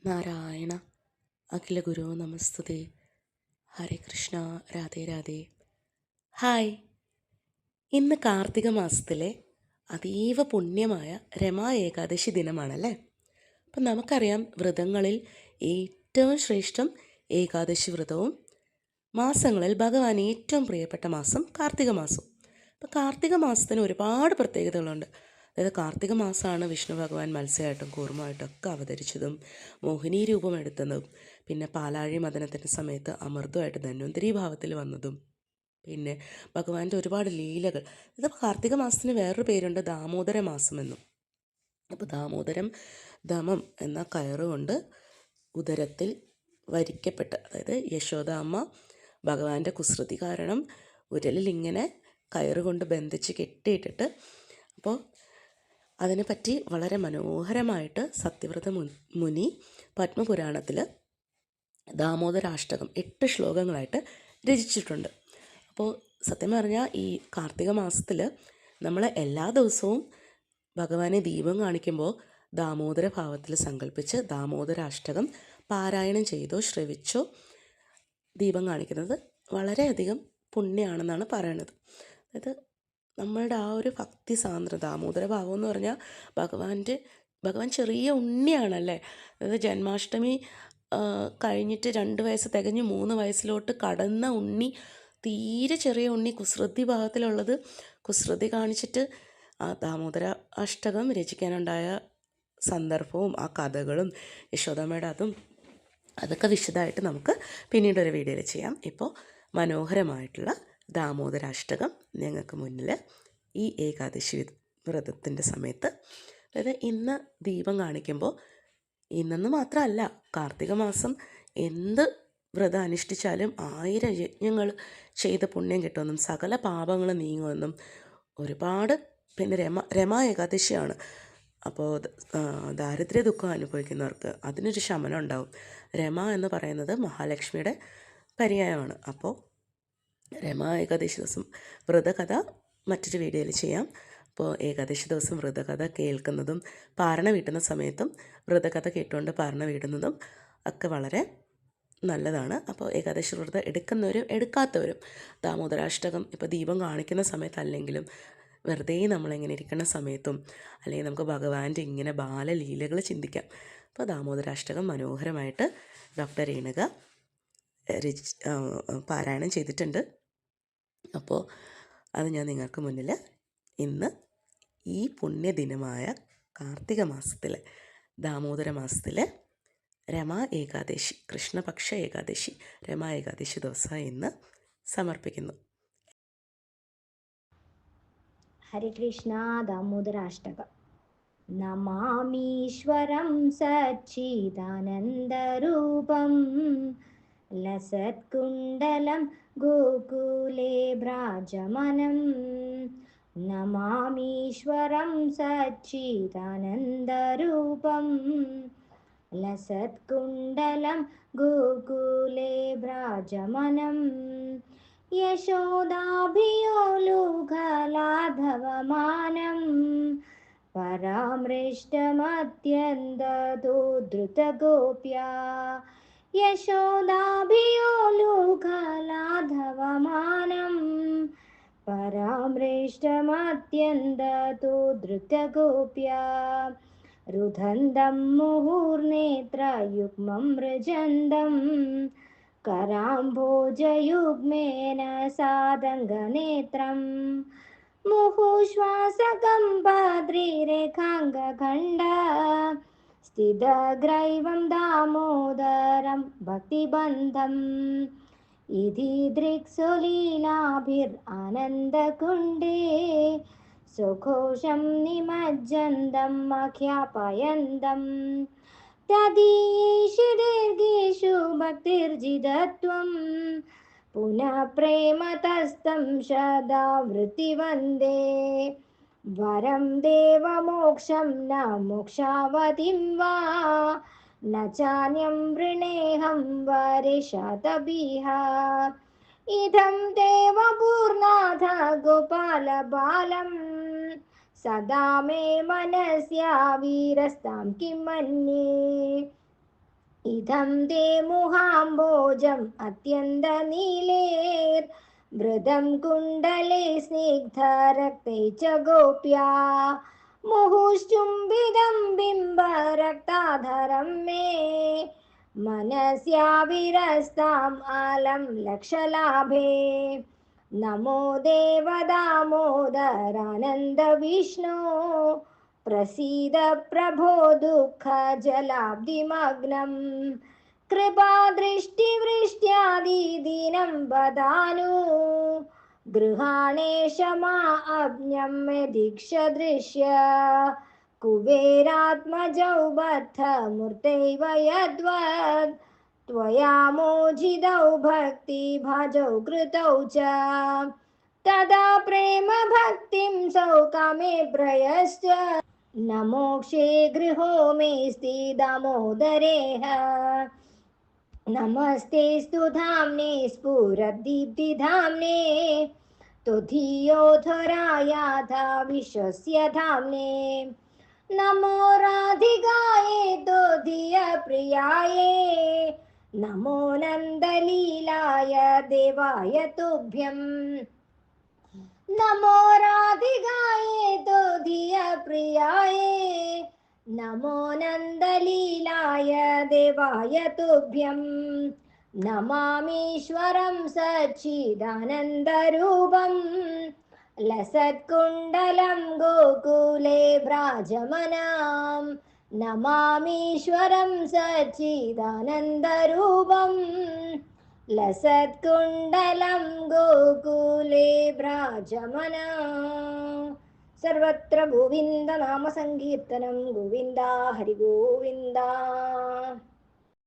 നാരായണ അഖില ഗുരു നമസ്തുതേ. ഹരേ കൃഷ്ണ, രാധേ രാധേ. ഹായ്. ഇന്ന് കാർത്തിക മാസത്തിലെ അതീവ പുണ്യമായ രമാ ഏകാദശി ദിനമാണല്ലേ. അപ്പം നമുക്കറിയാം, വ്രതങ്ങളിൽ ഏറ്റവും ശ്രേഷ്ഠം ഏകാദശി വ്രതവും മാസങ്ങളിൽ ഭഗവാൻ ഏറ്റവും പ്രിയപ്പെട്ട മാസം കാർത്തിക മാസം. അപ്പം കാർത്തിക മാസത്തിന് ഒരുപാട് പ്രത്യേകതകളുണ്ട്. അതായത് കാർത്തിക മാസമാണ് വിഷ്ണു ഭഗവാൻ മത്സ്യമായിട്ടും കൂർമ്മമായിട്ടും ഒക്കെ അവതരിച്ചതും മോഹിനി രൂപമെടുത്തതും, പിന്നെ പാലാഴി മദനത്തിൻ്റെ സമയത്ത് അമൃതമായിട്ട് ധന്വന്തരി ഭാവത്തിൽ വന്നതും, പിന്നെ ഭഗവാന്റെ ഒരുപാട് ലീലകൾ. ഇത് കാർത്തിക മാസത്തിന് വേറൊരു പേരുണ്ട്, ദാമോദര മാസമെന്നും. അപ്പോൾ ദാമോദരം ദമം എന്ന കയറുകൊണ്ട് ഉദരത്തിൽ വരിക്കപ്പെട്ട്, അതായത് യശോദ അമ്മ ഭഗവാന്റെ കുസൃതി കാരണം ഉരലിൽ ഇങ്ങനെ കയറുകൊണ്ട് ബന്ധിച്ച് കെട്ടിയിട്ടിട്ട്, അപ്പോൾ അതിനെപ്പറ്റി വളരെ മനോഹരമായിട്ട് സത്യവ്രത മുനി പത്മപുരാണത്തിൽ ദാമോദരാഷ്ടകം 8 ശ്ലോകങ്ങളായിട്ട് രചിച്ചിട്ടുണ്ട്. അപ്പോൾ സത്യം പറഞ്ഞാൽ ഈ കാർത്തിക മാസത്തിൽ നമ്മൾ എല്ലാ ദിവസവും ഭഗവാനെ ദീപം കാണിക്കുമ്പോൾ ദാമോദര ഭാവത്തിൽ സങ്കല്പിച്ച് ദാമോദരാഷ്ടകം പാരായണം ചെയ്തോ ശ്രവിച്ചോ ദീപം കാണിക്കുന്നത് വളരെയധികം പുണ്യമാണെന്നാണ് പറയണത്. അതായത് നമ്മളുടെ ആ ഒരു ഭക്തി സാന്ദ്രത, ദാമോദര ഭാവം എന്ന് പറഞ്ഞാൽ ഭഗവാൻ ചെറിയ ഉണ്ണിയാണല്ലേ. അതായത് ജന്മാഷ്ടമി കഴിഞ്ഞിട്ട് 2 വയസ്സ് തികഞ്ഞ് 3 വയസ്സിലോട്ട് കടന്ന ഉണ്ണി, തീരെ ചെറിയ ഉണ്ണി, കുസൃതി ഭാവത്തിലുള്ളത്, കുസൃതി കാണിച്ചിട്ട് ആ ദാമോദര അഷ്ടകം രചിക്കാനുണ്ടായ സന്ദർഭവും ആ കഥകളും യശോദമ്മയുടെ അതൊക്കെ വിശദമായിട്ട് നമുക്ക് പിന്നീടൊരു വീഡിയോയിൽ ചെയ്യാം. ഇപ്പോൾ മനോഹരമായിട്ടുള്ള ദാമോദരാഷ്ടകം ഞങ്ങൾക്ക് മുന്നിൽ ഈ ഏകാദശി വ്രതത്തിൻ്റെ സമയത്ത്, അതായത് ഇന്ന് ദീപം കാണിക്കുമ്പോൾ, ഇന്നെന്ന് മാത്രമല്ല, കാർത്തിക മാസം എന്ത് വ്രതം അനുഷ്ഠിച്ചാലും 1000 യജ്ഞങ്ങൾ ചെയ്ത പുണ്യം കിട്ടുമെന്നും സകല പാപങ്ങൾ നീങ്ങുമെന്നും ഒരുപാട്. പിന്നെ രമാ ഏകാദശിയാണ്. അപ്പോൾ ദാരിദ്ര്യ ദുഃഖം അനുഭവിക്കുന്നവർക്ക് അതിനൊരു ശമനം ഉണ്ടാവും. രമ എന്ന് പറയുന്നത് മഹാലക്ഷ്മിയുടെ പര്യായമാണ്. അപ്പോൾ രമാ ഏകാദശി ദിവസം വ്രതകഥ മറ്റൊരു വീഡിയോയിൽ ചെയ്യാം. അപ്പോൾ ഏകാദശി ദിവസം വ്രതകഥ കേൾക്കുന്നതും പാരണ വീട്ടുന്ന സമയത്തും വ്രതകഥ കേട്ടുകൊണ്ട് പാരണ വീടുന്നതും ഒക്കെ വളരെ നല്ലതാണ്. അപ്പോൾ ഏകാദശി വ്രതം എടുക്കുന്നവരും എടുക്കാത്തവരും ദാമോദരാഷ്ടകം ഇപ്പോൾ ദീപം കാണിക്കുന്ന സമയത്തല്ലെങ്കിലും വെറുതെ നമ്മളിങ്ങനെ ഇരിക്കുന്ന സമയത്തും, അല്ലെങ്കിൽ നമുക്ക് ഭഗവാന്റെ ഇങ്ങനെ ബാലലീലകൾ ചിന്തിക്കാം. അപ്പോൾ ദാമോദരാഷ്ടകം മനോഹരമായിട്ട് ഡോക്ടർ രേണുക പാരായണം ചെയ്തിട്ടുണ്ട്. അപ്പോൾ അത് ഞാൻ നിങ്ങൾക്ക് മുന്നിൽ ഇന്ന് ഈ പുണ്യദിനമായ കാർത്തിക മാസത്തിൽ, ദാമോദര മാസത്തിൽ രമാ ഏകാദശി, കൃഷ്ണപക്ഷ ഏകാദശി, രമാ ഏകാദശി ദിവസം ഇന്ന് സമർപ്പിക്കുന്നു. ഹരേ കൃഷ്ണ. ദാമോദരാഷ്ടകം. നമാമീശ്വരം സച്ചിദാനന്ദരൂപം ലസത്കുണ്ടലം ഗോകുലേ ഭ്രാജമനം. നമാമീശ്വരം സച്ചിദാനന്ദരൂപം ലസത്കുണ്ടലം ഗോകുലേ ഭ്രാജമനം. യശോദാഭിയോലുഘലാധവമാനം പരാമൃഷ്ടമത്യന്തതോ ധൃതഗോപ്യാ. യശോദാഭിയോലുഘലാധവമാനം പരാമൃഷ്ടമത്യന്തതോ ധൃതഗോപ്യാ. രുദന്തം മുഹുർനേത്രയുഗ്മം മൃജന്തം कराम्भोजयुग्मेन सादङ्गनेत्रं. मुहुश्वासकं भद्रिरेखाङ्गखण्ड स्थितग्रैवं दामोदरं भक्तिबन्धम्. इति दृक्सुलीलाभिरानन्दकुण्डे सुघोषं निमज्जन्तम् आख्यापयन्तम्. तदीयेषु दीर्घेषु भक्तिर्जितत्वं पुनः प्रेमतस्तं सदा वृत्तिवन्दे. वरं देवमोक्षं न मोक्षावधिं वा न चान्यं वृणेऽहं वरिषादभिः. इदं देवपूर्णाथ गोपालबालम् सदा मे मनस्या वीरस्तां किं मन्ये. इदं ते मुहाम्बोजम् अत्यन्तनीलेर्मृदं कुण्डले स्निग्धरक्ते च गोप्या मुहुश्चुम्बितं बिम्बरक्ताधरं मे मनस्याविरस्ताम् आलं लक्षलाभे नमो देवदामोदरानन्दविष्णो प्रसीद प्रभो दुःखजलाब्धिमग्नम् कृपादृष्टिवृष्ट्यादिदीनं वदानु गृहाणेश मा अज्ञं दीक्षदृश्य कुबेरात्मजौ बद्धमूर्तैव यद्वत् त्वया मोचितौ भक्तिभाजौ कृतौ च तदा प्रेम भक्तिं सौकामे प्रयश्च न मोक्षे गृहो मेऽस्ति दामोदरेह नमस्ते स्तु धाम्ने स्फुरदीप्तिधाम्ने त्वदीयोद्धरायाथा विश्वस्य धाम्ने नमो राधिकाये त्वदीयप्रियाये नमो नन्दलीलाय देवाय तुभ्यं नमो राधिकाये त्वदीयप्रियाये नमो नन्दलीलाय देवाय तुभ्यं नमामीश्वरं सच्चिदानन्दरूपं लसत्कुण्डलं गोकुले भ्राजमानं नमामीश्वरं सच्चिदानन्दरूपं लसत्कुण्डलं गोकुले भ्राजमानं सर्वत्र गोविन्द नाम संकीर्तनं गोविन्दा हरि गोविन्दा।